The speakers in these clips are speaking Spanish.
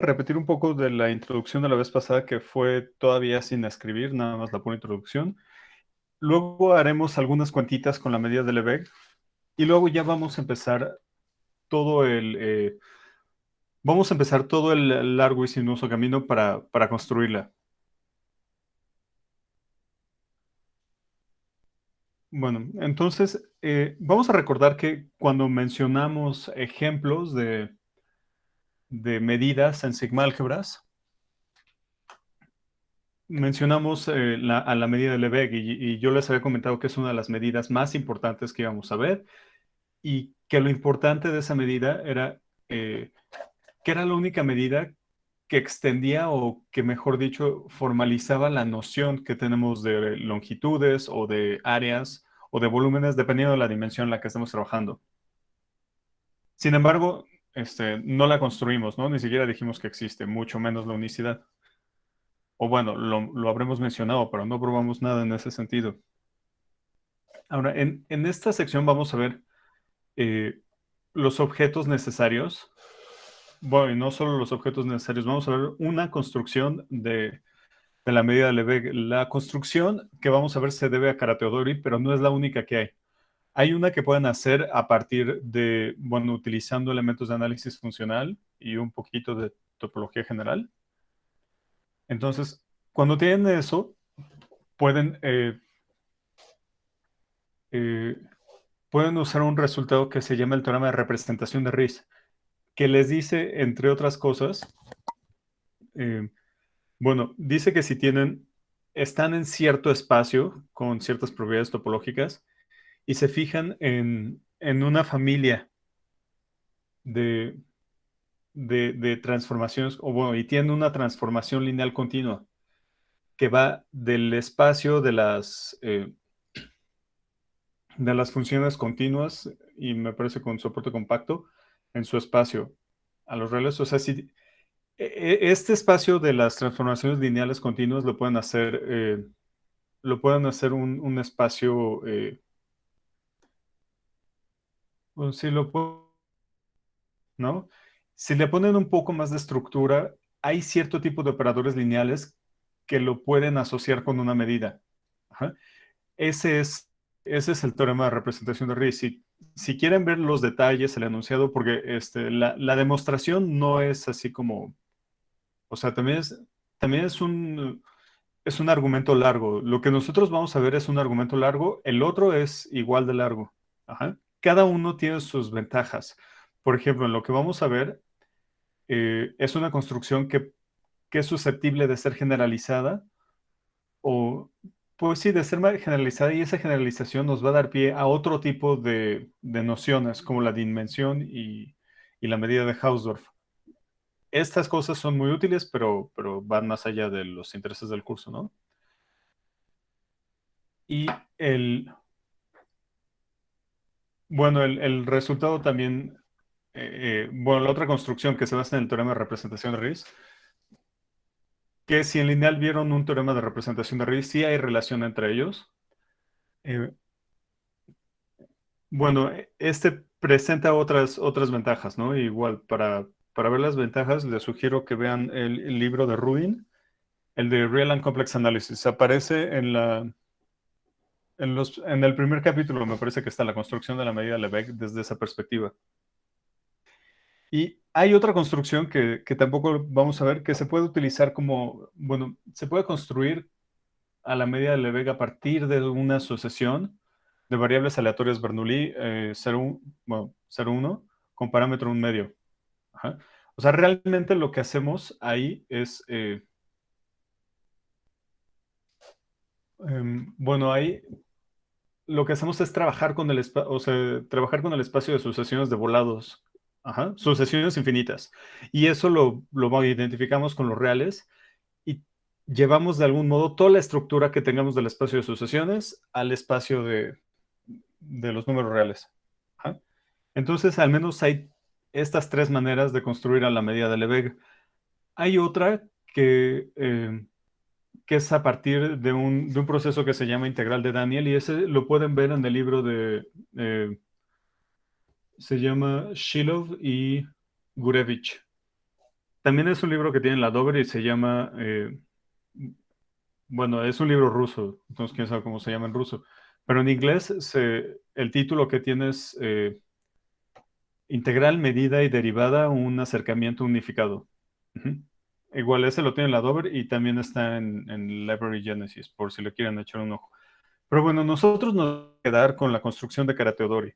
repetir un poco de la introducción de la vez pasada, que fue todavía sin escribir, nada más la pura introducción. Luego haremos algunas cuentitas con la medida de Lebesgue y luego ya todo el, eh, vamos a empezar todo el largo y sinuoso camino para construirla. Bueno, entonces vamos a recordar que cuando mencionamos ejemplos de medidas en sigma álgebras, mencionamos a la medida de Lebesgue y yo les había comentado que es una de las medidas más importantes que íbamos a ver y que lo importante de esa medida era eh, que era la única medida que extendía o que, mejor dicho, formalizaba la noción que tenemos de longitudes o de áreas o de volúmenes, dependiendo de la dimensión en la que estemos trabajando. Sin embargo, no la construimos, ¿no? Ni siquiera dijimos que existe, mucho menos la unicidad. O bueno, lo habremos mencionado, pero no probamos nada en ese sentido. Ahora, en esta sección vamos a ver eh, los objetos necesarios. Bueno, y no solo los objetos necesarios, vamos a ver una construcción de la medida de Lebesgue. La construcción que vamos a ver se debe a Karateodori, pero no es la única que hay. Hay una que pueden hacer a partir de, bueno, utilizando elementos de análisis funcional y un poquito de topología general. Entonces, cuando tienen eso, pueden, eh, eh, pueden usar un resultado que se llama el teorema de representación de Riesz, que les dice, entre otras cosas, eh, bueno, dice que si están en cierto espacio con ciertas propiedades topológicas y se fijan en una familia de, de transformaciones, o bueno, y tienen una transformación lineal continua que va del espacio de las funciones continuas y me parece con soporte compacto en su espacio a los reales. O sea, si este espacio de las transformaciones lineales continuas lo pueden hacer un espacio, bueno, sí lo puedo, ¿no? Si le ponen un poco más de estructura, hay cierto tipo de operadores lineales que lo pueden asociar con una medida. Ajá. Ese es, ese es el teorema de representación de Riesz. Si quieren ver los detalles, el enunciado, porque la demostración no es así como, o sea, también es un argumento largo. Lo que nosotros vamos a ver es un argumento largo, el otro es igual de largo. Ajá. Cada uno tiene sus ventajas. Por ejemplo, en lo que vamos a ver es una construcción que es susceptible de ser generalizada o, pues sí, de ser generalizada y esa generalización nos va a dar pie a otro tipo de nociones como la dimensión y la medida de Hausdorff. Estas cosas son muy útiles, pero van más allá de los intereses del curso, ¿no? Y bueno, el resultado también, bueno, la otra construcción que se basa en el teorema de representación de Riesz, que si en lineal vieron un teorema de representación de Riesz, sí hay relación entre ellos. Eh, bueno, este presenta otras ventajas, ¿no? Igual, para ver las ventajas, les sugiero que vean el libro de Rubin, el de Real and Complex Analysis. Aparece en el primer capítulo, me parece que está la construcción de la medida de Lebesgue desde esa perspectiva. Y hay otra construcción que tampoco vamos a ver, que se puede utilizar como, bueno, se puede construir a la medida de Lebesgue a partir de una sucesión de variables aleatorias Bernoulli 0, bueno, 0,1 con parámetro 1 medio. Ajá. O sea, realmente lo que hacemos ahí es, bueno, ahí lo que hacemos es trabajar con o sea, trabajar con el espacio de sucesiones de volados. Ajá, sucesiones infinitas. Y eso lo identificamos con los reales y llevamos de algún modo toda la estructura que tengamos del espacio de sucesiones al espacio de los números reales. Ajá. Entonces, al menos hay estas tres maneras de construir a la medida de Lebesgue. Hay otra que es a partir de un proceso que se llama integral de Daniel y ese lo pueden ver en el libro eh, se llama Shilov y Gurevich. También es un libro que tiene la Dover y se llama, bueno, es un libro ruso, entonces quién sabe cómo se llama en ruso. Pero en inglés el título que tiene es Integral, medida y derivada, un acercamiento unificado. Ujú. Igual ese lo tiene la Dover y también está en Library Genesis, por si le quieren echar un ojo. Pero bueno, nosotros nos vamos a quedar con la construcción de Karateodori,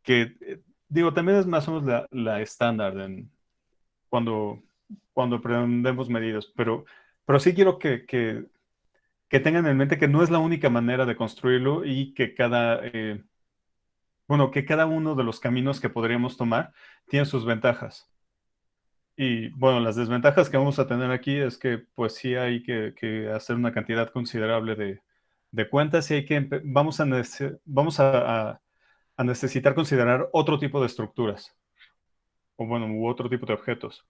que digo, también es más o menos la estándar cuando, cuando aprendemos medidas, pero sí quiero que tengan en mente que no es la única manera de construirlo y que bueno, que cada uno de los caminos que podríamos tomar tiene sus ventajas. Y bueno, las desventajas que vamos a tener aquí es que pues sí hay que hacer una cantidad considerable de cuentas y vamos a necesitar considerar otro tipo de estructuras, o bueno, u otro tipo de objetos.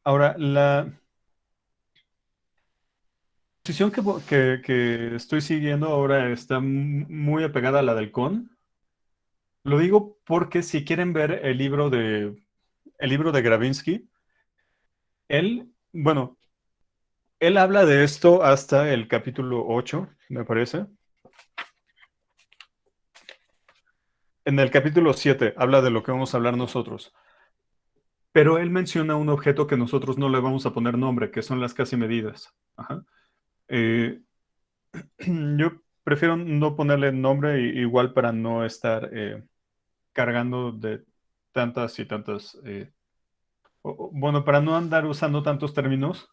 Ahora, la posición que estoy siguiendo ahora está muy apegada a la del CON. Lo digo porque si quieren ver el libro de Gravinsky, bueno, él habla de esto hasta el capítulo 8, me parece. En el capítulo 7 habla de lo que vamos a hablar nosotros, pero él menciona un objeto que nosotros no le vamos a poner nombre, que son las casi medidas. Ajá. Eh, yo prefiero no ponerle nombre igual para no estar cargando de tantas y tantas, bueno, para no andar usando tantos términos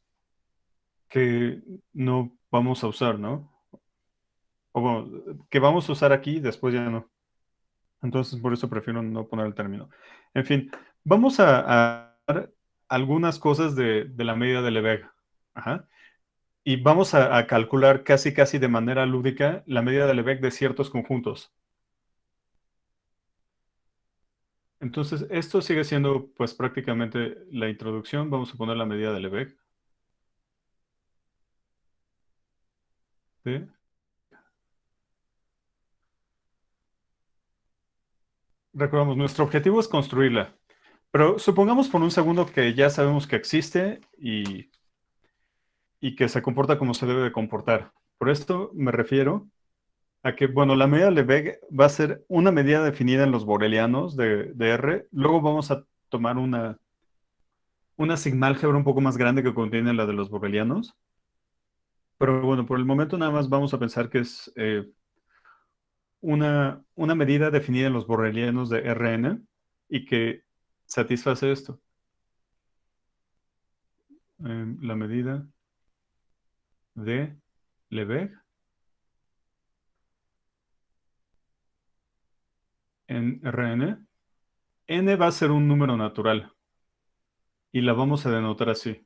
que no vamos a usar, ¿no? O bueno, que vamos a usar aquí y después ya no. Entonces, por eso prefiero no poner el término. En fin, vamos a ver algunas cosas de la medida de Lebesgue. Ajá. Y vamos a calcular casi casi de manera lúdica la medida de Lebesgue de ciertos conjuntos. Entonces, esto sigue siendo pues prácticamente la introducción. Vamos a poner la medida de Lebesgue. ¿Sí? Recordamos, nuestro objetivo es construirla. Pero supongamos por un segundo que ya sabemos que existe y que se comporta como se debe de comportar. Por esto me refiero a que, bueno, la medida de Lebesgue va a ser una medida definida en los borelianos de R. Luego vamos a tomar una sigmálgebra un poco más grande que contiene la de los borelianos. Pero bueno, por el momento nada más vamos a pensar que es una medida definida en los borelianos de Rn y que satisface esto. La medida de Lebesgue en Rn. N va a ser un número natural y la vamos a denotar así.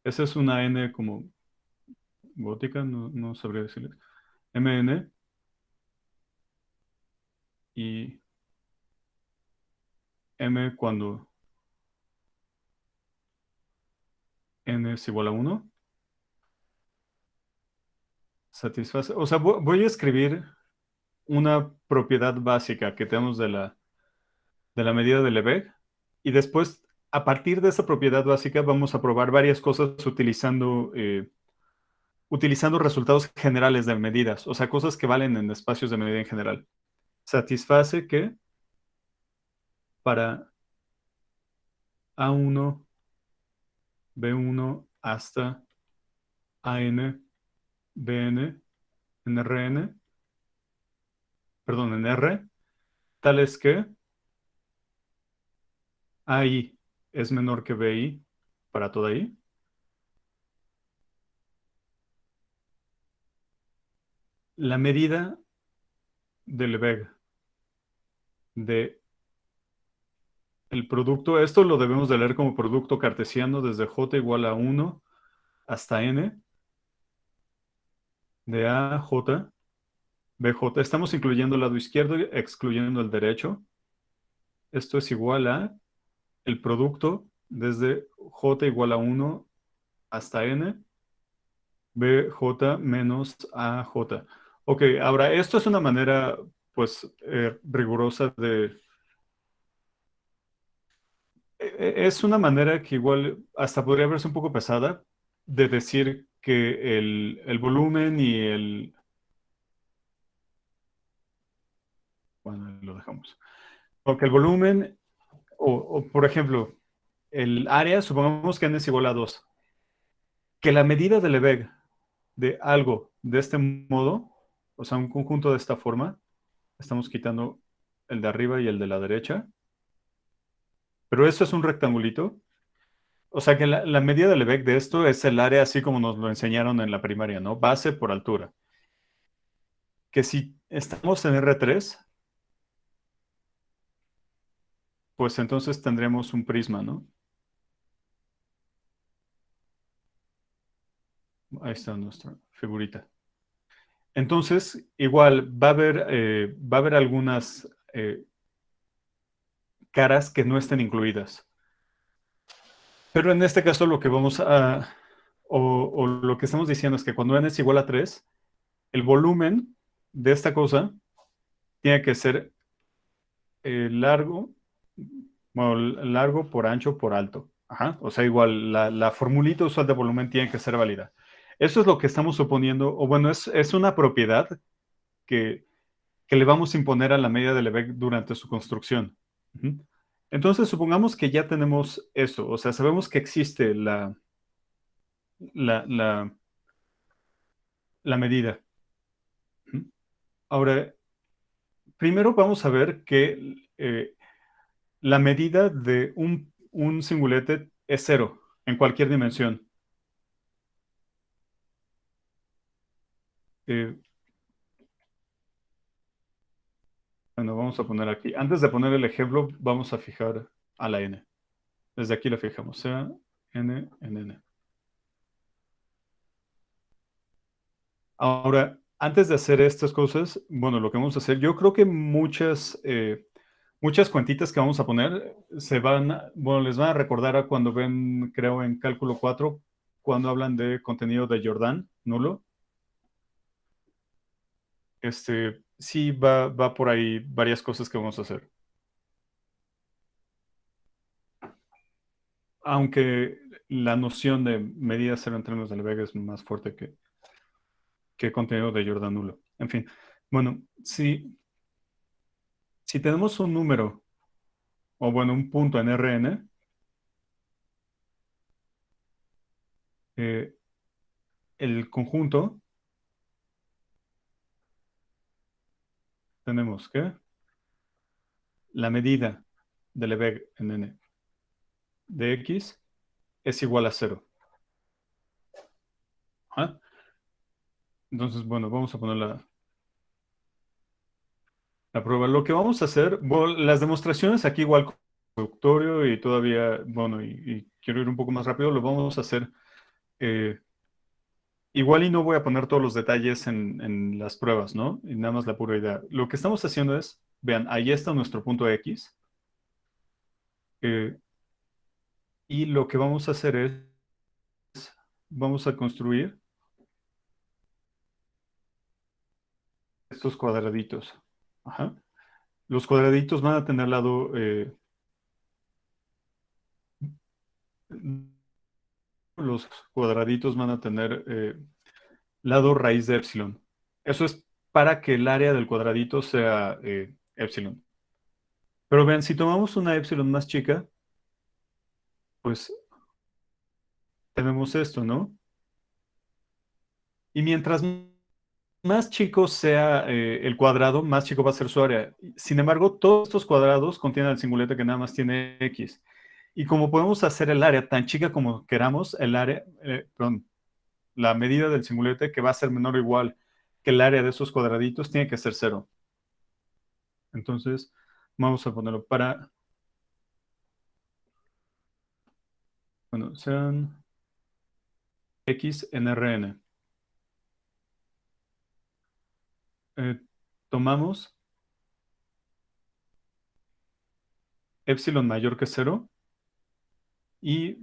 Esa es una N como gótica, no sabría decirle. Mn y M cuando N es igual a 1 satisface. O sea, voy a escribir una propiedad básica que tenemos de la medida de Lebesgue y después, a partir de esa propiedad básica, vamos a probar varias cosas utilizando resultados generales de medidas, o sea, cosas que valen en espacios de medida en general. Satisface que para A1, B1 hasta AN, BN, en RN, perdón, en R, tal es que AI es menor que BI para toda I. La medida de Lebesgue de el producto, esto lo debemos de leer como producto cartesiano desde J igual a 1 hasta N, de A, J, BJ. Estamos incluyendo el lado izquierdo y excluyendo el derecho. Esto es igual a el producto desde J igual a 1 hasta N, BJ menos AJ. Ok, ahora esto es una manera pues rigurosa Es una manera que igual hasta podría verse un poco pesada de decir que el volumen y el... Bueno, lo dejamos. Porque el volumen, por ejemplo, el área, supongamos que n es igual a 2, que la medida de Lebesgue de algo de este modo, o sea, un conjunto de esta forma, estamos quitando el de arriba y el de la derecha, pero eso es un rectangulito. O sea que la medida de Lebesgue de esto es el área así como nos lo enseñaron en la primaria, ¿no? Base por altura. Que si estamos en R3, pues entonces tendremos un prisma, ¿no? Ahí está nuestra figurita. Entonces, igual va a haber algunas caras que no estén incluidas. Pero en este caso lo que vamos a, o lo que estamos diciendo es que cuando n es igual a 3, el volumen de esta cosa tiene que ser largo, bueno, largo por ancho por alto. Ajá. O sea, igual la formulita usual de volumen tiene que ser válida. Eso es lo que estamos suponiendo, o bueno, es una propiedad que, que le vamos a imponer a la medida de Lebesgue durante su construcción. Ujú. Entonces, supongamos que ya tenemos eso, o sea, sabemos que existe la, la, la medida. Ujú. Ahora, primero vamos a ver que la medida de un singulete es cero en cualquier dimensión. Eh, bueno, vamos a poner aquí. Antes de poner el ejemplo, vamos a fijar a la n. Desde aquí la fijamos, sea n en n. Ahora, antes de hacer estas cosas, bueno, lo que vamos a hacer, yo creo que muchas cuentitas que vamos a poner bueno, les van a recordar a cuando ven, creo, en cálculo 4 cuando hablan de contenido de Jordan nulo. Sí, va por ahí varias cosas que vamos a hacer. Aunque la noción de medida cero en términos de Lebesgue es más fuerte que contenido de Jordan nulo. En fin, bueno, si tenemos un número, o bueno, un punto en Rn, eh, el conjunto tenemos que la medida de Lebesgue en n de x es igual a cero. ¿Ah? Entonces, bueno, vamos a poner la prueba. Lo que vamos a hacer, bueno, las demostraciones aquí igual con introductorio y todavía, bueno, y quiero ir un poco más rápido, lo vamos a hacer eh, igual y no voy a poner todos los detalles en las pruebas, ¿no? Y nada más la pura idea. Lo que estamos haciendo es, vean, ahí está nuestro punto X. eh, y lo que vamos a hacer es, vamos a construir estos cuadraditos. Ajá. Los cuadraditos van a tener lado, los cuadraditos van a tener lado raíz de epsilon. Eso es para que el área del cuadradito sea epsilon. Pero vean, si tomamos una epsilon más chica, pues tenemos esto, ¿no? Y mientras más chico sea el cuadrado, más chico va a ser su área. Sin embargo, todos estos cuadrados contienen el singulete que nada más tiene X. Y como podemos hacer el área tan chica como queramos, perdón, la medida del singulete que va a ser menor o igual que el área de esos cuadraditos tiene que ser cero. Entonces, vamos a ponerlo para, bueno, sean X en Rn. Eh, tomamos epsilon mayor que cero y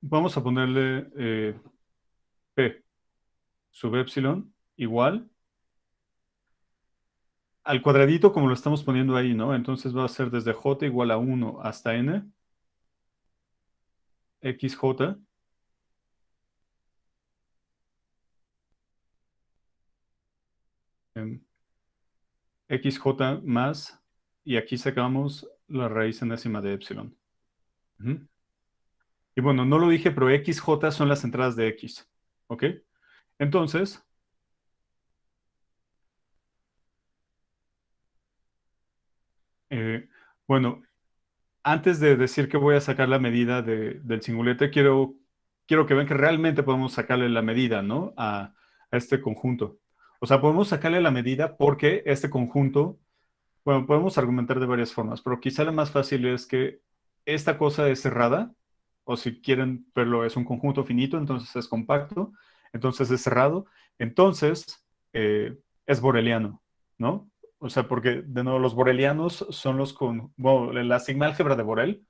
vamos a ponerle P sub epsilon igual al cuadradito como lo estamos poniendo ahí, ¿no? Entonces va a ser desde j igual a 1 hasta n. XJ em, XJ más, y aquí sacamos la raíz enésima de epsilon. Ujú. Y bueno, no lo dije, pero XJ son las entradas de X. ¿Ok? Entonces, eh, bueno, antes de decir que voy a sacar la medida del cingulete, quiero que vean que realmente podemos sacarle la medida, ¿no? A este conjunto. O sea, podemos sacarle la medida porque este conjunto, bueno, podemos argumentar de varias formas, pero quizá la más fácil es que esta cosa es cerrada, o si quieren verlo, es un conjunto finito, entonces es compacto, entonces es cerrado, entonces es boreliano, ¿no? O sea, porque de nuevo los borelianos son los con, bueno, la sigma-álgebra de Borel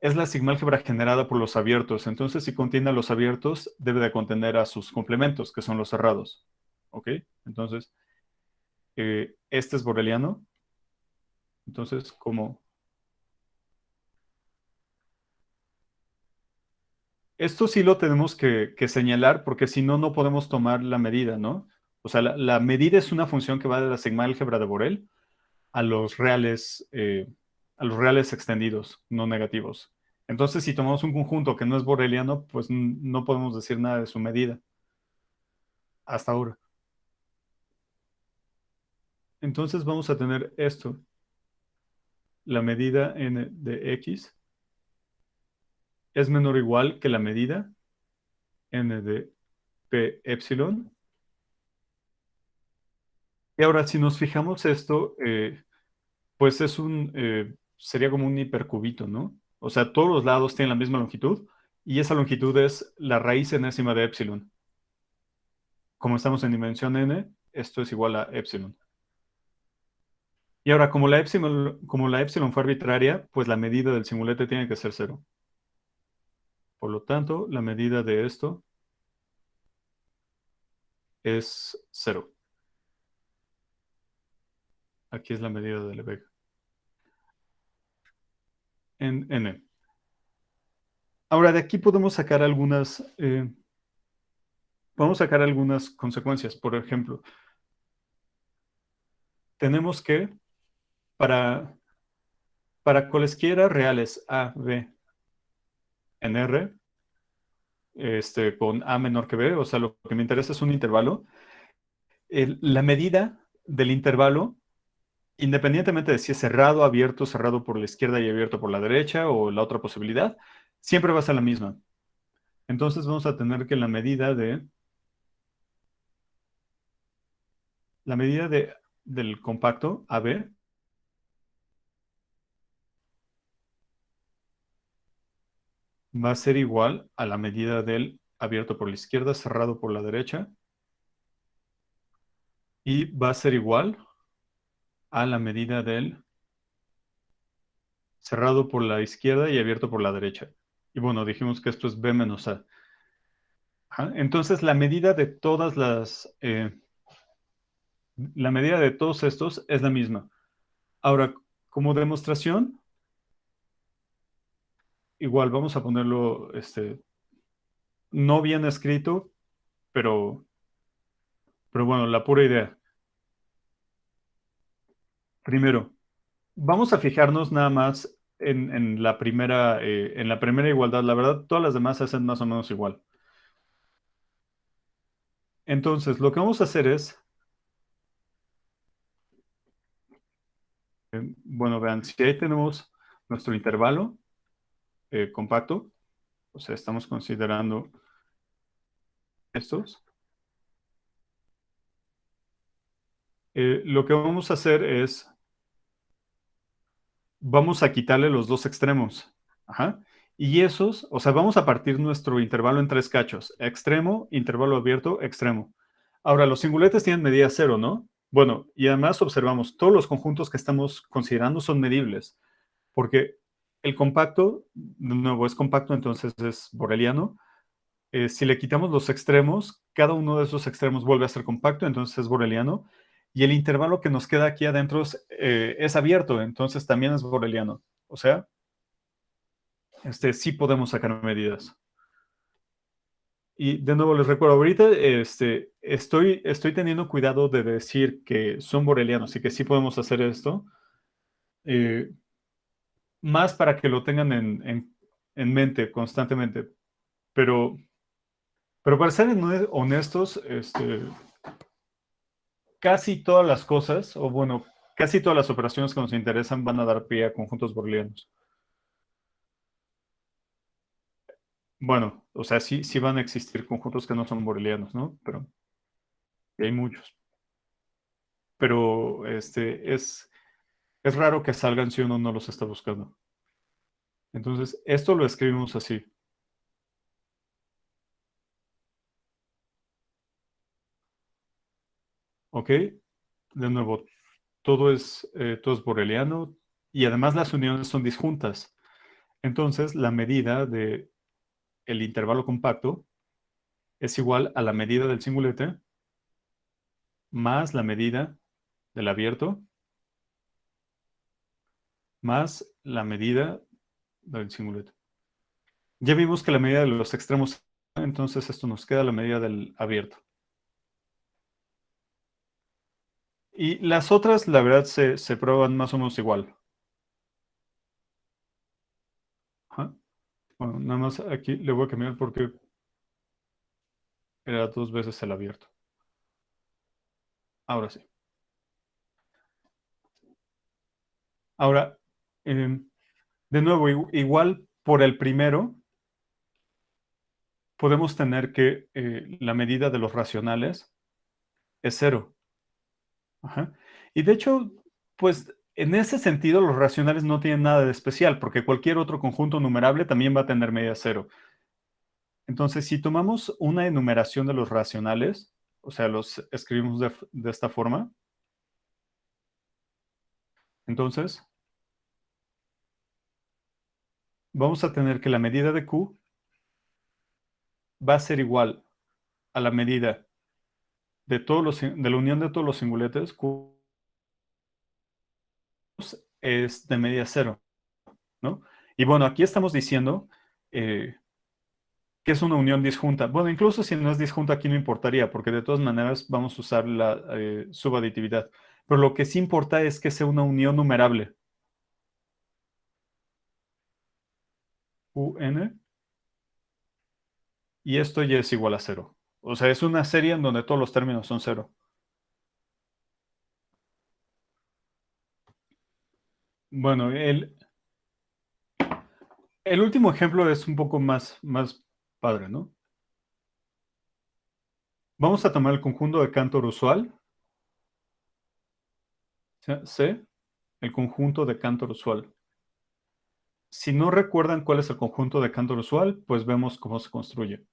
es la sigma-álgebra generada por los abiertos, entonces si contiene a los abiertos, debe de contener a sus complementos, que son los cerrados, ¿ok? Entonces, este es boreliano, entonces como esto sí lo tenemos que señalar porque si no, no podemos tomar la medida, ¿no? O sea, la medida es una función que va de la sigma álgebra de Borel a los reales extendidos, no negativos. Entonces, si tomamos un conjunto que no es boreliano, pues no podemos decir nada de su medida hasta ahora. Entonces vamos a tener esto, la medida n de x es menor o igual que la medida n de p epsilon. Y ahora, si nos fijamos esto, pues sería como un hipercubito, ¿no? O sea, todos los lados tienen la misma longitud y esa longitud es la raíz enésima de epsilon. Como estamos en dimensión n, esto es igual a epsilon. Y ahora, como la epsilon fue arbitraria, pues la medida del singulete tiene que ser cero. Por lo tanto, la medida de esto es cero. Aquí es la medida de Lebesgue en n. Ahora, de aquí podemos sacar algunas consecuencias. Por ejemplo, tenemos que, para, para cualesquiera reales A, B en R, con A menor que B, o sea, lo que me interesa es un intervalo, la medida del intervalo, independientemente de si es cerrado por la izquierda y abierto por la derecha o la otra posibilidad, siempre va a ser la misma. Entonces vamos a tener que del compacto AB va a ser igual a la medida del abierto por la izquierda, cerrado por la derecha, y va a ser igual a la medida del cerrado por la izquierda y abierto por la derecha. Y bueno, dijimos que esto es B menos A. Ajá. Entonces, la medida de todos estos es la misma. Ahora, como demostración, igual vamos a ponerlo, no bien escrito, pero, pero bueno, la pura idea. Primero, vamos a fijarnos nada más en la primera igualdad. La verdad, todas las demás se hacen más o menos igual. Entonces, lo que vamos a hacer es, bueno, vean, si ahí tenemos nuestro intervalo compacto, o sea, estamos considerando estos, lo que vamos a hacer es, vamos a quitarle los dos extremos. Ajá. Y esos, o sea, vamos a partir nuestro intervalo en tres cachos. Extremo, intervalo abierto, extremo. Ahora, los singuletes tienen medida cero, ¿no? Bueno, y además observamos, todos los conjuntos que estamos considerando son medibles, porque el compacto, de nuevo, es compacto, entonces es boreliano. Si le quitamos los extremos, cada uno de esos extremos vuelve a ser compacto, entonces es boreliano. Y el intervalo que nos queda aquí adentro es abierto, entonces también es boreliano. O sea, sí podemos sacar medidas. Y de nuevo les recuerdo, ahorita estoy teniendo cuidado de decir que son borelianos y que sí podemos hacer esto, eh, más para que lo tengan en mente constantemente. Pero, pero para ser honestos, casi todas las cosas, o bueno, casi todas las operaciones que nos interesan van a dar pie a conjuntos borelianos. Bueno, o sea, sí van a existir conjuntos que no son borelianos, ¿no? Pero hay muchos. Pero es raro que salgan si uno no los está buscando. Entonces, esto lo escribimos así, ¿ok? De nuevo, todo es boreliano y además las uniones son disjuntas. Entonces, la medida de el intervalo compacto es igual a la medida del singulete más la medida del abierto más la medida del singulete. Ya vimos que la medida de los extremos, entonces esto nos queda la medida del abierto. Y las otras, la verdad, se prueban más o menos igual. Ajá. Bueno, nada más aquí le voy a cambiar porque era dos veces el abierto. Ahora sí. Ahora, de nuevo, igual por el primero, podemos tener que la medida de los racionales es cero. Ajá. Y de hecho, pues en ese sentido, los racionales no tienen nada de especial, porque cualquier otro conjunto numerable también va a tener medida cero. Entonces, si tomamos una enumeración de los racionales, o sea, los escribimos de esta forma, entonces vamos a tener que la medida de Q va a ser igual a la medida de la unión de todos los singuletes. Q es de medida cero, ¿no? Y bueno, aquí estamos diciendo eh, que es una unión disjunta. Bueno, incluso si no es disjunta, aquí no importaría, porque de todas maneras vamos a usar la subaditividad. Pero lo que sí importa es que sea una unión numerable. UN, y esto ya es igual a cero. O sea, es una serie en donde todos los términos son cero. Bueno, el último ejemplo es un poco más padre, ¿no? Vamos a tomar el conjunto de Cantor usual, C, el conjunto de Cantor usual. Si no recuerdan cuál es el conjunto de Cantor usual, pues vemos cómo se construye.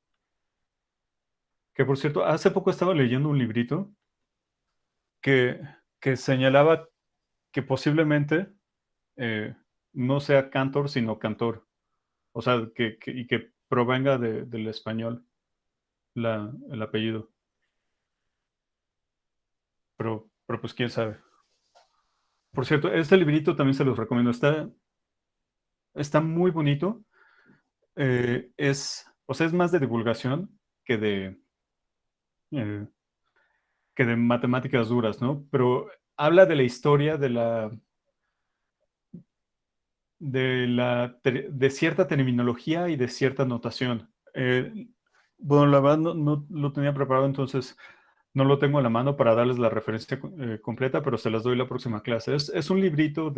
Que por cierto, hace poco estaba leyendo un librito que, que señalaba que posiblemente eh, no sea Cantor, sino Cantor. O sea, y que provenga del español el apellido. Pero pues quién sabe. Por cierto, este librito también se los recomiendo. Está muy bonito. O sea, es más de divulgación que eh, que de matemáticas duras, ¿no? Pero habla de la historia de cierta terminología y de cierta notación. Bueno, la verdad no lo tenía preparado, entonces no lo tengo a la mano para darles la referencia completa, pero se las doy la próxima clase. Es un librito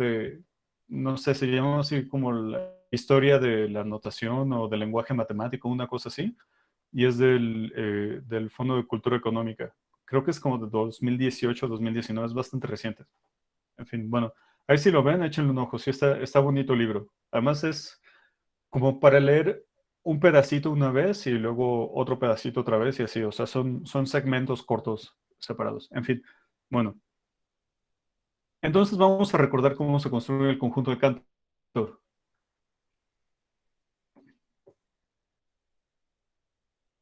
no sé, se llama así como la historia de la notación o del lenguaje matemático, una cosa así, y es del Fondo de Cultura Económica. Creo que es como de 2018, 2019, es bastante reciente. En fin, bueno, ahí si lo ven, échenle un ojo, sí está bonito el libro. Además es como para leer un pedacito una vez y luego otro pedacito otra vez y así, o sea, son segmentos cortos separados. En fin, bueno, entonces vamos a recordar cómo se construye el conjunto de Cantor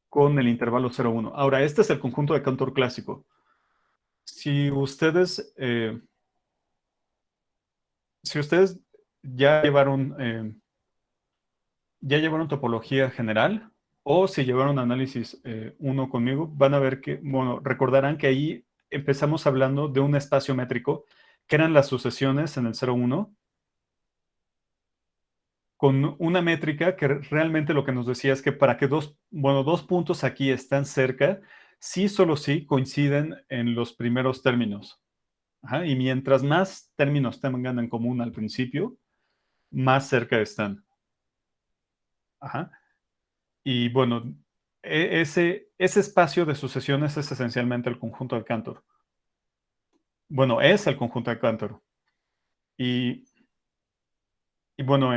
con el intervalo 0,1. Ahora, este es el conjunto de Cantor clásico. Si ustedes, si ustedes ya llevaron ya llevaron topología general o si llevaron análisis 1 conmigo, van a ver que, bueno, recordarán que ahí empezamos hablando de un espacio métrico, que eran las sucesiones en el 0,1, con una métrica que realmente lo que nos decía es que para que dos puntos aquí están cerca, sí, solo sí coinciden en los primeros términos. Ajá, y mientras más términos tengan en común al principio, más cerca están. Ajá. Y bueno, ese espacio de sucesiones es esencialmente el conjunto de Cantor. Bueno, es el conjunto de Cantor. Y, y bueno,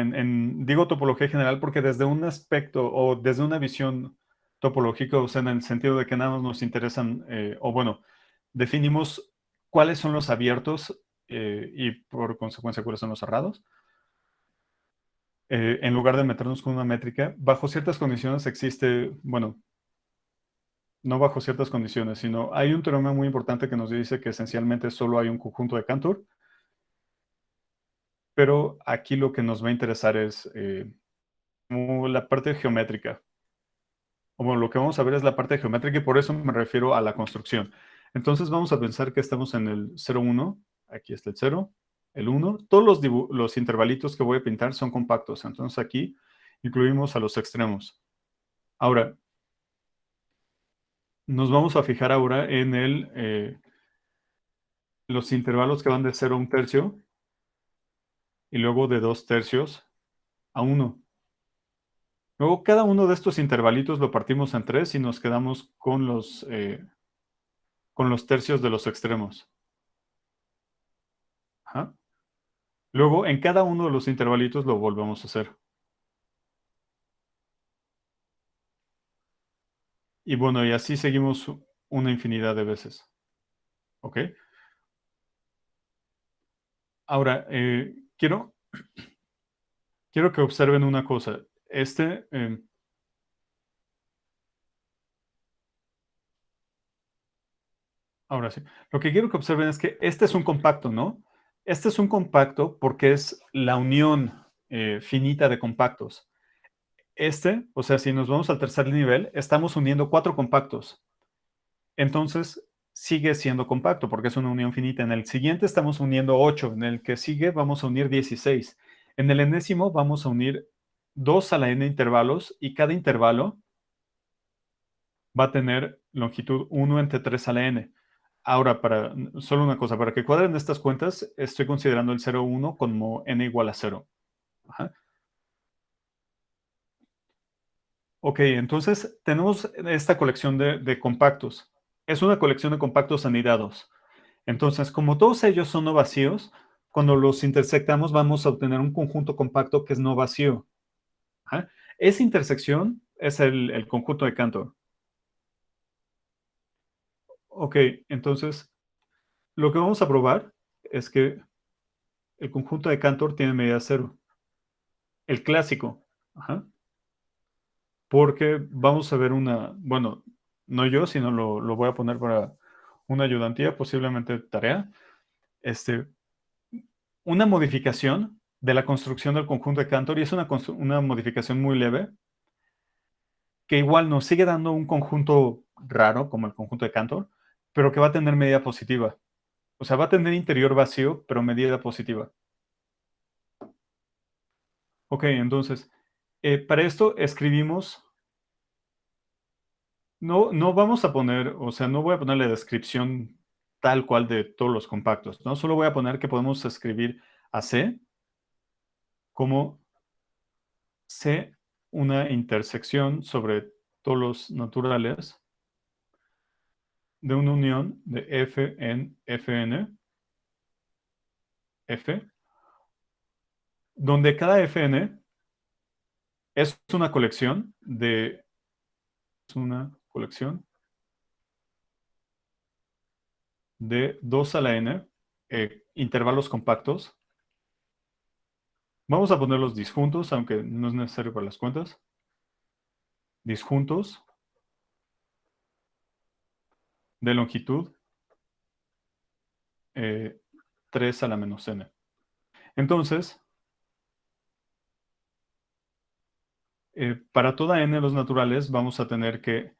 digo topología general porque desde un aspecto o desde una visión topológica, o sea, en el sentido de que nada más nos interesan, o bueno, definimos cuáles son los abiertos y por consecuencia cuáles son los cerrados. En lugar de meternos con una métrica, bajo ciertas condiciones existe, bueno, no bajo ciertas condiciones, sino hay un teorema muy importante que nos dice que esencialmente solo hay un conjunto de Cantor, pero aquí lo que nos va a interesar es como la parte geométrica. O bueno, lo que vamos a ver es la parte geométrica y por eso me refiero a la construcción. Entonces vamos a pensar que estamos en el 0,1, aquí está el 0, el 1. Todos los intervalitos que voy a pintar son compactos, entonces aquí incluimos a los extremos. Ahora, nos vamos a fijar ahora en los intervalos que van de 0 a 1/3 y luego de 2/3 a 1. Luego cada uno de estos intervalitos lo partimos en 3 y nos quedamos con los tercios de los extremos. Ajá. Luego en cada uno de los intervalitos lo volvemos a hacer. Y bueno, y así seguimos una infinidad de veces. ¿Ok? Ahora, quiero que observen una cosa. Ahora sí. Lo que quiero que observen es que este es un compacto, ¿no? Este es un compacto porque es la unión finita de compactos. O sea, si nos vamos al tercer nivel, estamos uniendo 4 compactos. Entonces, sigue siendo compacto porque es una unión finita. En el siguiente estamos uniendo 8. En el que sigue vamos a unir 16. En el enésimo vamos a unir 2 a la n intervalos y cada intervalo va a tener longitud 1 entre 3 a la n. Ahora, solo una cosa, para que cuadren estas cuentas, estoy considerando el 0,1 como n igual a 0. Ajá. Ok, entonces tenemos esta colección de compactos. Es una colección de compactos anidados. Entonces, como todos ellos son no vacíos, cuando los intersectamos vamos a obtener un conjunto compacto que es no vacío. Ajá. Esa intersección es el conjunto de Cantor. Ok, entonces lo que vamos a probar es que el conjunto de Cantor tiene medida cero. El clásico. Ajá. Porque vamos a ver bueno, no yo, sino lo voy a poner para una ayudantía, posiblemente tarea, este, una modificación de la construcción del conjunto de Cantor, y es una modificación muy leve, que igual nos sigue dando un conjunto raro, como el conjunto de Cantor, pero que va a tener medida positiva. O sea, va a tener interior vacío, pero medida positiva. Ok, entonces, para esto escribimos. No, no vamos a poner, o sea, no voy a poner la descripción tal cual de todos los compactos, ¿no? Solo voy a poner que podemos escribir a C como C, una intersección sobre todos los naturales de una unión de F en Fn, F, donde cada Fn es una colección de 2 a la n intervalos compactos. Vamos a ponerlos disjuntos, aunque no es necesario para las cuentas. Disjuntos de longitud 3 a la menos n. Entonces, Para toda n de los naturales vamos a tener que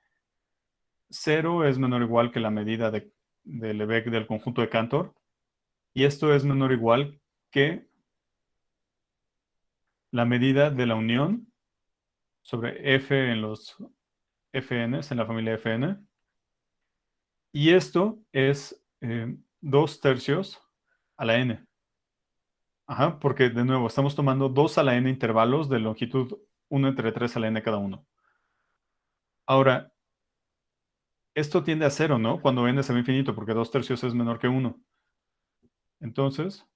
cero es menor o igual que la medida de Lebesgue del conjunto de Cantor, y esto es menor o igual que la medida de la unión sobre f en los fn's, en la familia fn, y esto es 2 tercios a la n. Ajá, porque de nuevo estamos tomando 2 a la n intervalos de longitud 1 entre 3 a la n cada uno. Ahora, esto tiende a cero, ¿no? Cuando n se va infinito, porque 2 tercios es menor que 1. Entonces,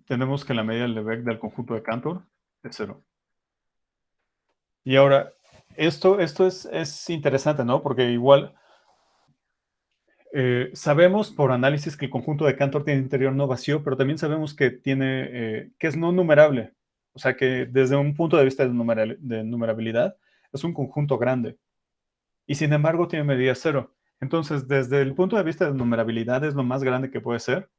tenemos que la medida del Lebesgue del conjunto de Cantor es cero. Y ahora, esto es interesante, ¿no? Porque igual sabemos por análisis que el conjunto de Cantor tiene interior no vacío, pero también sabemos que que es no numerable. O sea que desde un punto de vista de numerabilidad, es un conjunto grande. Y sin embargo tiene medida cero. Entonces, desde el punto de vista de numerabilidad es lo más grande que puede ser,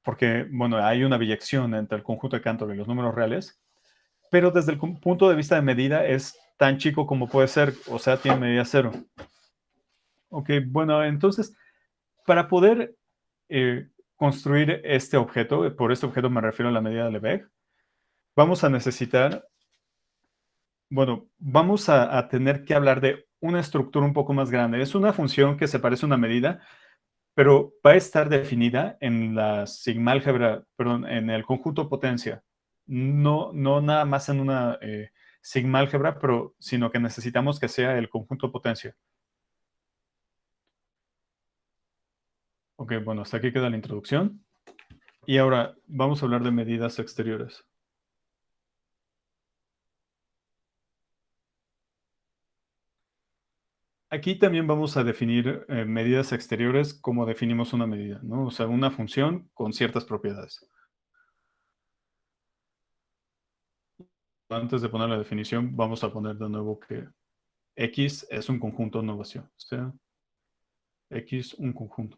porque, bueno, hay una biyección entre el conjunto de Cantor y los números reales, pero desde el punto de vista de medida es tan chico como puede ser, o sea, tiene medida cero. Ok, bueno, entonces, para poder construir este objeto, por este objeto me refiero a la medida de Lebesgue, vamos a necesitar, bueno, vamos a tener que hablar de una estructura un poco más grande. Es una función que se parece a una medida, pero va a estar definida en la sigma-álgebra, perdón, en el conjunto potencia. No nada más en una sigma-álgebra, pero sino que necesitamos que sea el conjunto potencia. Ok, bueno, hasta aquí queda la introducción. Y ahora vamos a hablar de medidas exteriores. Aquí también vamos a definir medidas exteriores como definimos una medida, ¿no? O sea, una función con ciertas propiedades. Antes de poner la definición, vamos a poner de nuevo que X es un conjunto no vacío. O sea, X un conjunto.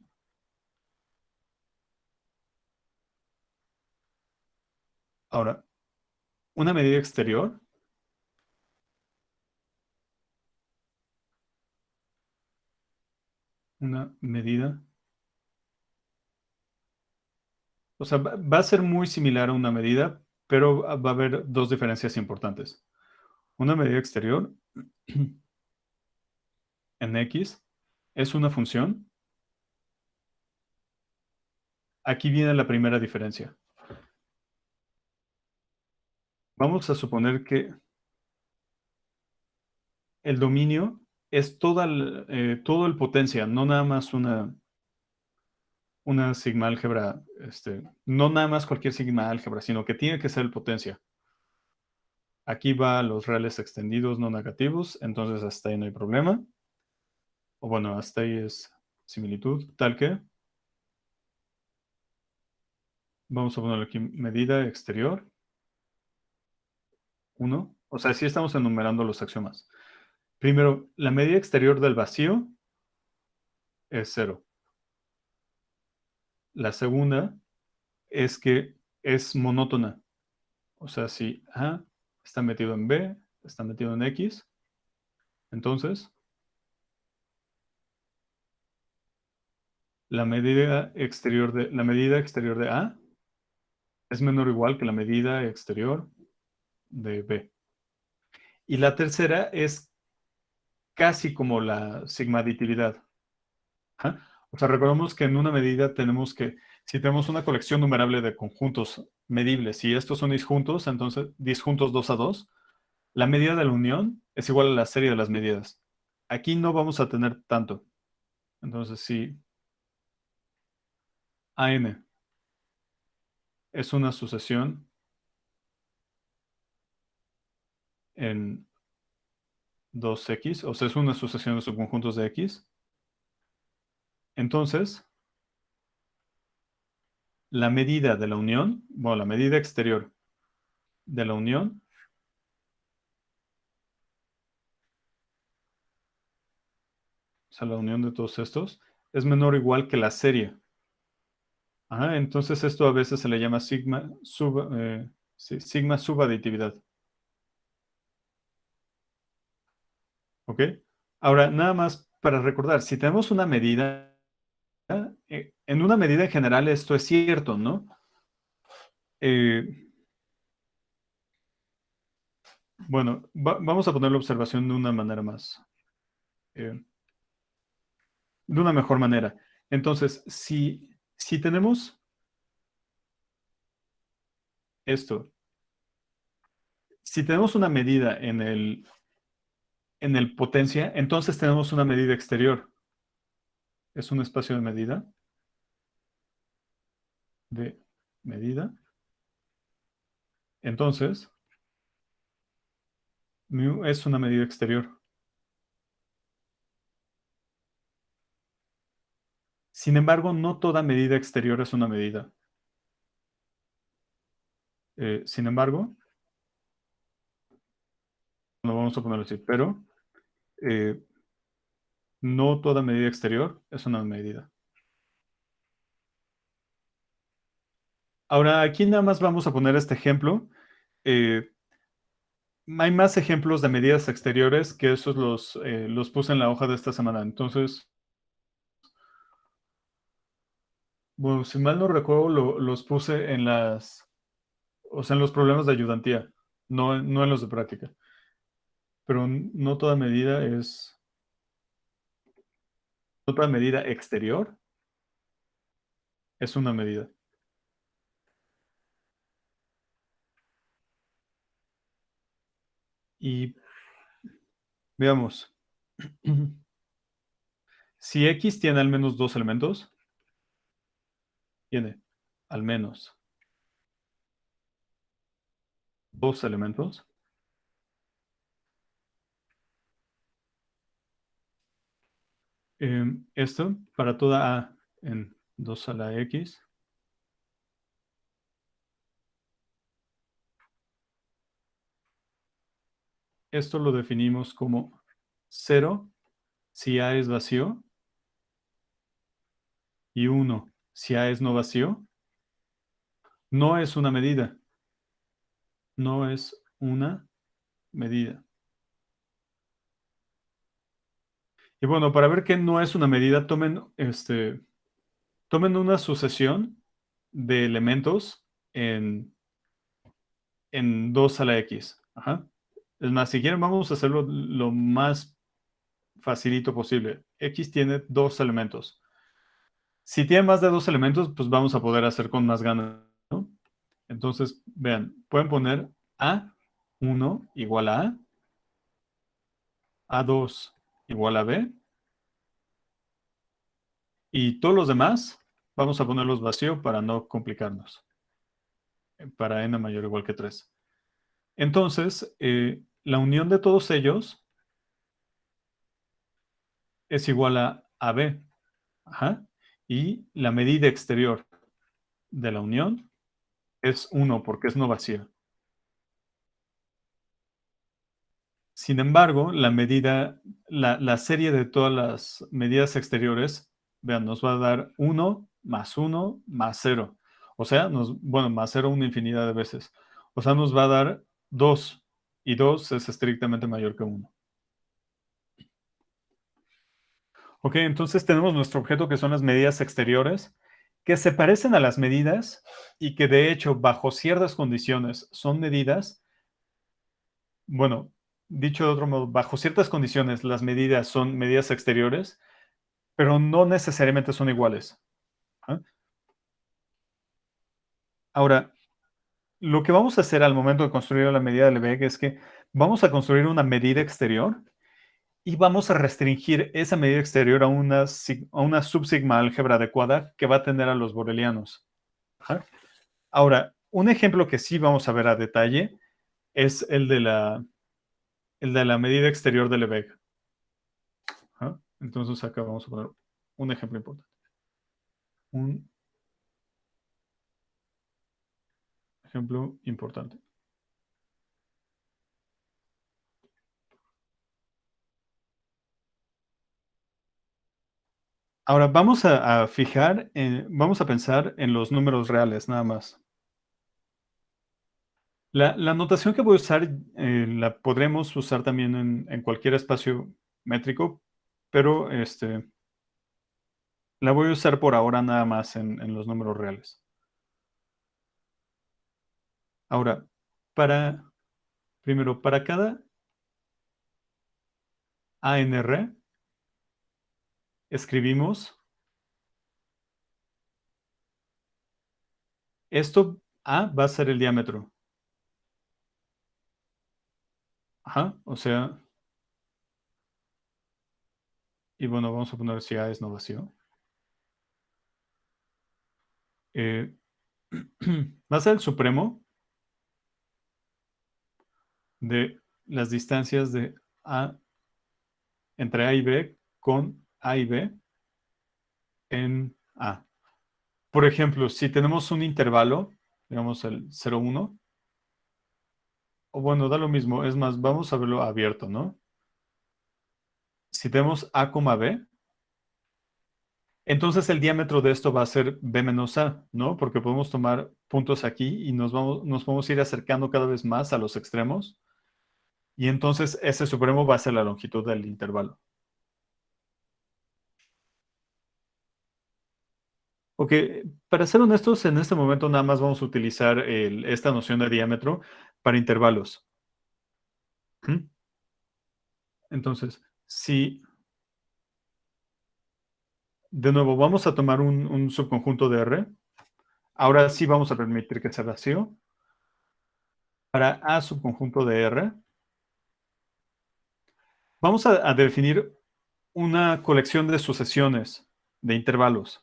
Ahora, una medida exterior, una medida, o sea, va a ser muy similar a una medida, pero va a haber dos diferencias importantes. Una medida exterior en X es una función. Aquí viene la primera diferencia. Vamos a suponer que el dominio es todo el potencia, no nada más una sigma álgebra, no nada más cualquier sigma álgebra, sino que tiene que ser el potencia. Aquí va los reales extendidos no negativos, entonces hasta ahí no hay problema. O bueno, hasta ahí es similitud, tal que vamos a poner aquí medida exterior 1. O sea, sí estamos enumerando los axiomas. Primero, la medida exterior del vacío es cero. La segunda es que es monótona. O sea, si A está metido en B, está metido en X, entonces la medida exterior de A es menor o igual que la medida exterior de B. Y la tercera es casi como la sigma aditividad. Ajá. O sea, recordemos que en una medida tenemos que, si tenemos una colección numerable de conjuntos medibles y estos son disjuntos, entonces disjuntos 2 a 2, la medida de la unión es igual a la serie de las medidas. Aquí no vamos a tener tanto. Entonces, si AN es una sucesión en 2X, o sea, es una sucesión de subconjuntos de X, entonces la medida de la unión, bueno, la medida exterior de la unión, o sea, la unión de todos estos, es menor o igual que la serie. Ajá, entonces esto a veces se le llama sí, sigma subaditividad. ¿Ok? Ahora, nada más para recordar, si tenemos una medida, en una medida en general esto es cierto, ¿no? Eh, bueno, vamos a poner la observación de una manera más, de una mejor manera. Entonces, si tenemos esto, si tenemos una medida en el potencia, entonces tenemos una medida exterior. Es un espacio de medida. Entonces, mu es una medida exterior. Sin embargo, no toda medida exterior es una medida. Sin embargo, no vamos a ponerlo así, pero eh, no toda medida exterior es una medida. Ahora, aquí nada más vamos a poner este ejemplo. Eh, Hay más ejemplos de medidas exteriores que esos los puse en la hoja de esta semana. Entonces, bueno, si mal no recuerdo, los puse o sea, en los problemas de ayudantía, no en los de práctica. Pero no toda medida exterior es una medida. Y veamos, si X tiene al menos dos elementos, tiene al menos dos elementos. Esto para toda A en 2 a la X, esto lo definimos como cero si A es vacío y uno si A es no vacío. No es una medida, no es una medida. Y bueno, para ver que no es una medida, tomen una sucesión de elementos en 2 a la X. Ajá. Es más, si quieren, vamos a hacerlo lo más facilito posible. X tiene dos elementos. Si tiene más de dos elementos, pues vamos a poder hacer con más ganas, ¿no? Entonces, vean, pueden poner A1 igual a A, A2 igual a B, y todos los demás vamos a ponerlos vacío para no complicarnos, para n mayor o igual que 3. Entonces, la unión de todos ellos es igual a AB. Ajá. Y la medida exterior de la unión es 1 porque es no vacía. Sin embargo, la serie de todas las medidas exteriores, vean, nos va a dar 1 más 0. O sea, bueno, más 0 una infinidad de veces. O sea, nos va a dar 2. Y 2 es estrictamente mayor que 1. Ok, entonces tenemos nuestro objeto que son las medidas exteriores, que se parecen a las medidas y que de hecho bajo ciertas condiciones son medidas. Bueno, dicho de otro modo, bajo ciertas condiciones las medidas son medidas exteriores, pero no necesariamente son iguales. ¿Ah? Ahora, lo que vamos a hacer al momento de construir la medida de Lebesgue es que vamos a construir una medida exterior y vamos a restringir esa medida exterior a una subsigma álgebra adecuada que va a tener a los borelianos. Ajá. Ahora, un ejemplo que sí vamos a ver a detalle es el de la medida exterior de Lebesgue. Ajá. Entonces acá vamos a poner un ejemplo importante. Un ejemplo importante. Ahora vamos a fijar, vamos a pensar en los números reales nada más. La notación que voy a usar, la podremos usar también en cualquier espacio métrico, pero, la voy a usar por ahora nada más en los números reales. Ahora, para primero, para cada ANR escribimos esto. A va a ser el diámetro. Ajá, o sea, y bueno, vamos a poner si A es no vacío. Eh, va a ser el supremo de las distancias de A entre A y B con A y B en A. Por ejemplo, si tenemos un intervalo, digamos el 0,1, o bueno, da lo mismo, es más, vamos a verlo abierto, ¿no? Si tenemos A, B, entonces el diámetro de esto va a ser B menos A, ¿no? Porque podemos tomar puntos aquí y nos vamos a ir acercando cada vez más a los extremos. Y entonces ese supremo va a ser la longitud del intervalo. Ok, para ser honestos, en este momento nada más vamos a utilizar esta noción de diámetro para intervalos. ¿Mm? Entonces, si de nuevo vamos a tomar un subconjunto de R, ahora sí vamos a permitir que sea vacío. Para A subconjunto de R, vamos a definir una colección de sucesiones de intervalos.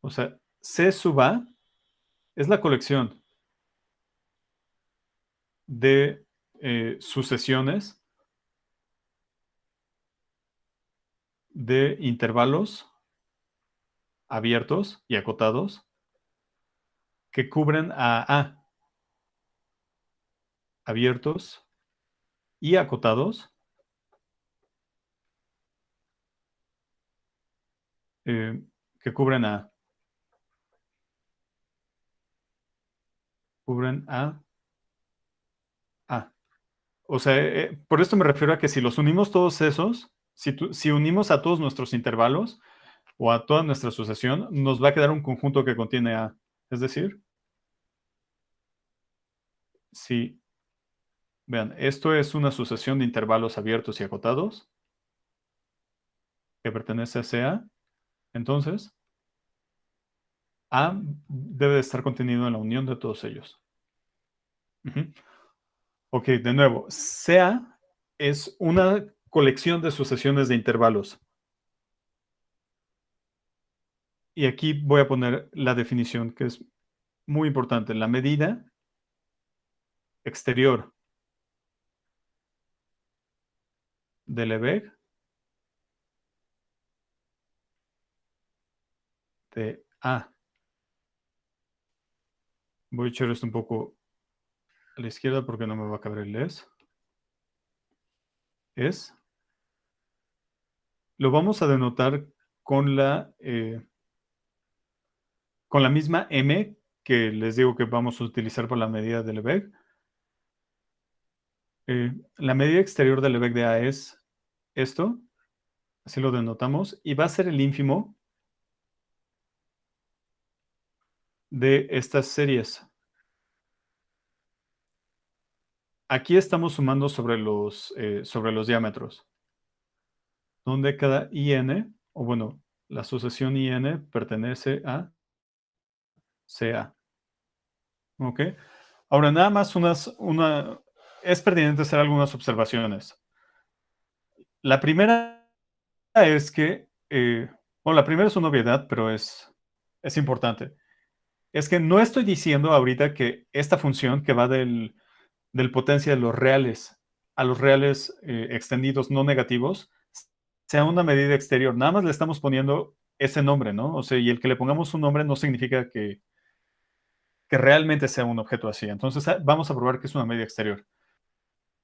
O sea, C sub A es la colección de sucesiones de intervalos abiertos y acotados que cubren a A, abiertos y acotados, eh, que cubren a A. O sea, por esto me refiero a que si los unimos todos esos, si unimos a todos nuestros intervalos o a toda nuestra sucesión, nos va a quedar un conjunto que contiene A. Es decir, si, vean, esto es una sucesión de intervalos abiertos y acotados que pertenece a CA, entonces A debe de estar contenido en la unión de todos ellos. Ujú. Ok, de nuevo, CA es una colección de sucesiones de intervalos. Y aquí voy a poner la definición, que es muy importante. La medida exterior de Lebesgue de A. Voy a echar esto un poco a la izquierda porque no me va a caber el es. Lo vamos a denotar con con la misma M que les digo que vamos a utilizar para la medida de Lebesgue. La medida exterior de Lebesgue de A es esto, así lo denotamos, y va a ser el ínfimo de estas series. Aquí estamos sumando sobre los diámetros, donde cada IN, o bueno, la sucesión IN pertenece a CA. ¿Ok? Ahora, nada más es pertinente hacer algunas observaciones. La primera es que, bueno, la primera es una obviedad, pero es importante. Es que no estoy diciendo ahorita que esta función que va del potencia de los reales a los reales extendidos no negativos sea una medida exterior. Nada más le estamos poniendo ese nombre, ¿no? O sea, y el que le pongamos un nombre no significa que realmente sea un objeto así. Entonces, vamos a probar que es una medida exterior.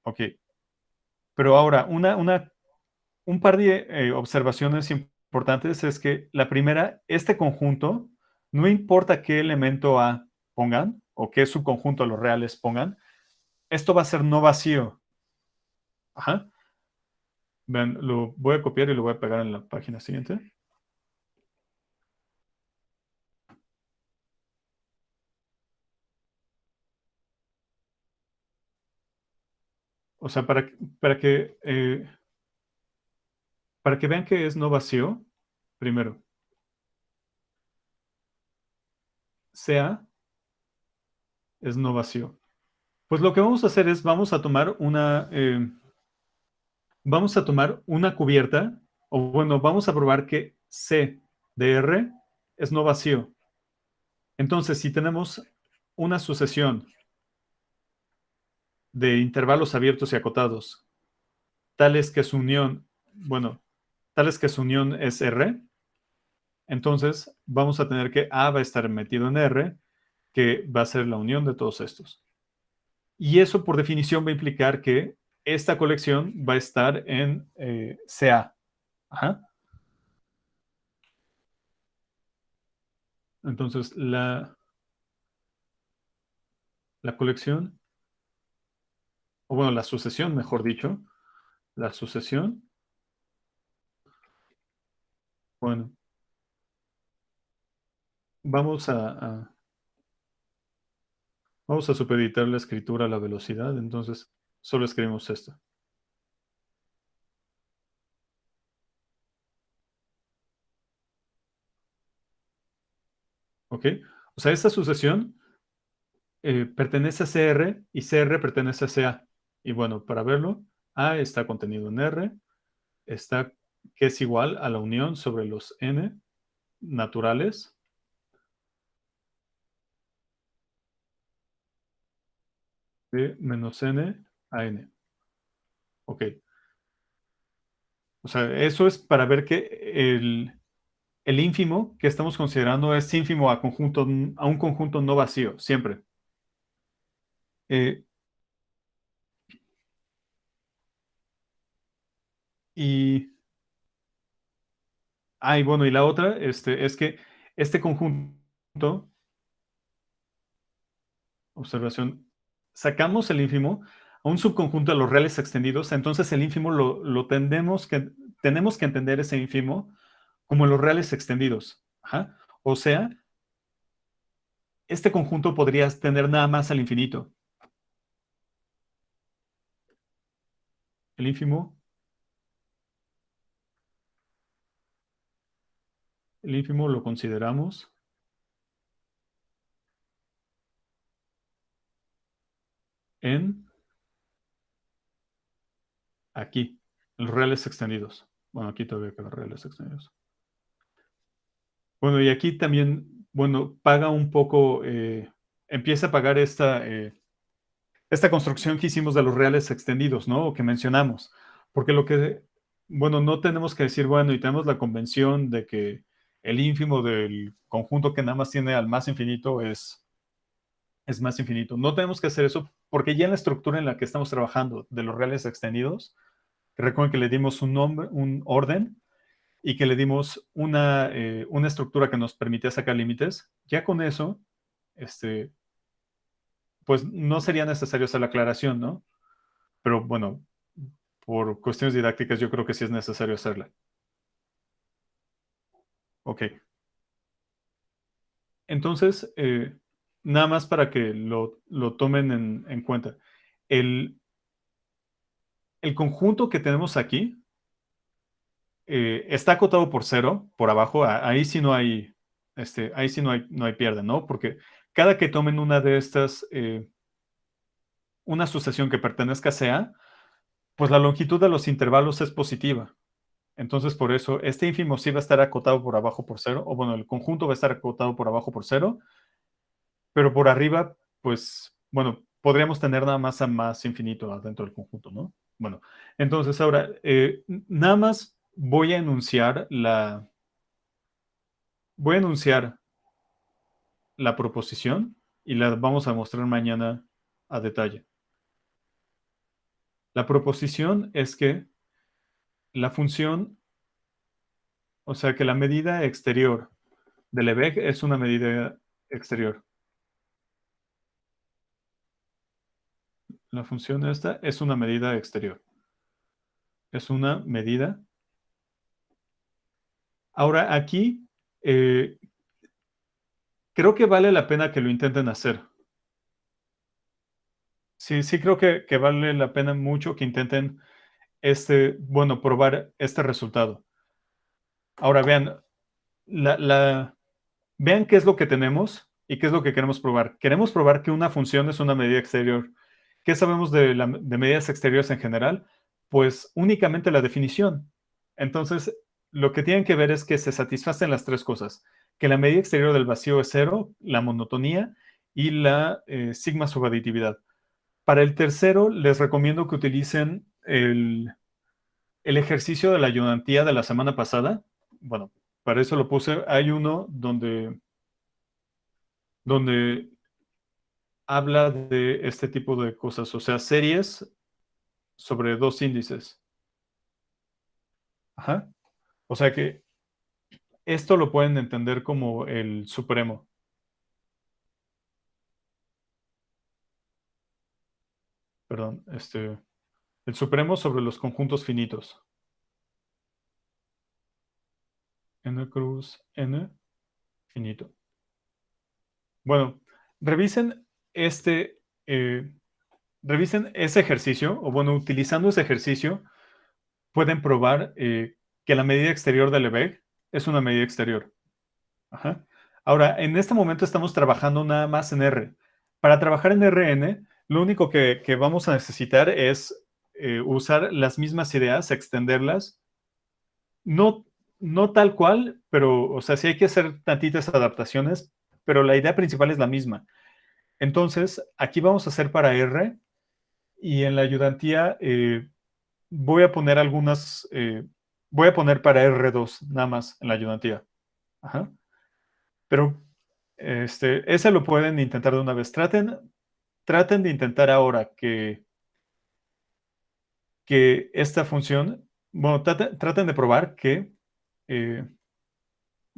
Ok. Pero ahora, un par de observaciones importantes es que la primera, este conjunto, no importa qué elemento A pongan o qué subconjunto a los reales pongan, esto va a ser no vacío. Ajá. Vean, lo voy a copiar y lo voy a pegar en la página siguiente. O sea, para que, eh, para que vean que es no vacío, primero, sea es no vacío. Pues lo que vamos a hacer es, vamos a tomar una cubierta, o bueno, vamos a probar que C de R es no vacío. Entonces, si tenemos una sucesión de intervalos abiertos y acotados, tales que su unión, bueno, tales que su unión es R, entonces vamos a tener que A va a estar metido en R, que va a ser la unión de todos estos. Y eso por definición va a implicar que esta colección va a estar en CA. Ajá. Entonces, la colección, o bueno, la sucesión, mejor dicho, la sucesión, bueno, vamos vamos a supeditar la escritura a la velocidad, entonces solo escribimos esto, ¿ok? O sea, esta sucesión pertenece a CR y CR pertenece a CA. Y bueno, para verlo, A está contenido en R, está que es igual a la unión sobre los N naturales de menos N a N. Ok. O sea, eso es para ver que el ínfimo que estamos considerando es ínfimo a un conjunto no vacío, siempre. Eh, y, y bueno, y la otra es que este conjunto, observación, sacamos el ínfimo a un subconjunto de los reales extendidos, entonces el ínfimo tenemos que entender ese ínfimo como los reales extendidos. Ajá. O sea, este conjunto podría tener nada más al infinito. El ínfimo, el ínfimo lo consideramos en aquí, los reales extendidos. Bueno, aquí todavía quedan reales extendidos. Bueno, y aquí también, bueno, paga un poco, empieza a pagar esta construcción que hicimos de los reales extendidos, ¿no? O que mencionamos. Porque bueno, no tenemos que decir, bueno, y tenemos la convención de que el ínfimo del conjunto que nada más tiene al más infinito es más infinito. No tenemos que hacer eso porque ya en la estructura en la que estamos trabajando de los reales extendidos, recuerden que le dimos un nombre, un orden, y que le dimos una estructura que nos permitía sacar límites, ya con eso, pues no sería necesario hacer la aclaración, ¿no? Pero bueno, por cuestiones didácticas yo creo que sí es necesario hacerla. Ok. Entonces, nada más para que lo tomen en cuenta. El, el conjunto que tenemos aquí está acotado por cero, por abajo. Ahí sí no hay, ahí sí no hay pierde, ¿no? Porque cada que tomen una de estas, una sucesión que pertenezca a CA, pues la longitud de los intervalos es positiva. Entonces, por eso, este ínfimo sí va a estar acotado por abajo por cero, o bueno, el conjunto va a estar acotado por abajo por cero, pero por arriba, pues, bueno, podríamos tener nada más a más infinito adentro del conjunto, ¿no? Bueno, entonces ahora, nada más voy a enunciar la proposición y la vamos a mostrar mañana a detalle. La proposición es que la función O sea que la medida exterior de Lebesgue es una medida exterior. La función esta es una medida exterior. Es una medida. Ahora aquí eh, creo que vale la pena que lo intenten hacer. Sí, sí creo que vale la pena mucho que intenten bueno, probar este resultado. Ahora vean, vean qué es lo que tenemos y qué es lo que queremos probar. Queremos probar que una función es una medida exterior. ¿Qué sabemos de medidas exteriores en general? Pues únicamente la definición. Entonces, lo que tienen que ver es que se satisfacen las tres cosas. Que la medida exterior del vacío es cero, la monotonía y la sigma subaditividad. Para el tercero, les recomiendo que utilicen el ejercicio de la ayudantía de la semana pasada. Bueno, para eso lo puse. Hay uno donde habla de este tipo de cosas, o sea, series sobre dos índices. Ajá. O sea que esto lo pueden entender como el supremo. Perdón, el supremo sobre los conjuntos finitos. N cruz N finito. Bueno, revisen este, eh, revisen ese ejercicio, o bueno, utilizando ese ejercicio, pueden probar que la medida exterior de Lebesgue es una medida exterior. Ajá. Ahora, en este momento estamos trabajando nada más en R. Para trabajar en Rn, lo único que vamos a necesitar es usar las mismas ideas, extenderlas. No, no tal cual, pero, o sea, sí hay que hacer tantitas adaptaciones, pero la idea principal es la misma. Entonces, aquí vamos a hacer para R y en la ayudantía voy a poner voy a poner para R2 nada más en la ayudantía. Ajá. Pero ese lo pueden intentar de una vez. Traten de intentar ahora que esta función, bueno, traten de probar eh,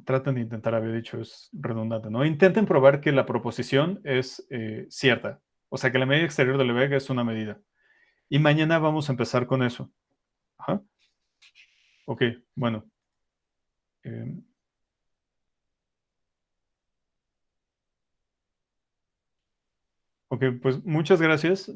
traten de intentar, había dicho, es redundante, ¿no? Intenten probar que la proposición es cierta. O sea, que la medida exterior de Lebesgue es una medida. Y mañana vamos a empezar con eso. Ajá. Ok, bueno. eh, ok, pues muchas gracias.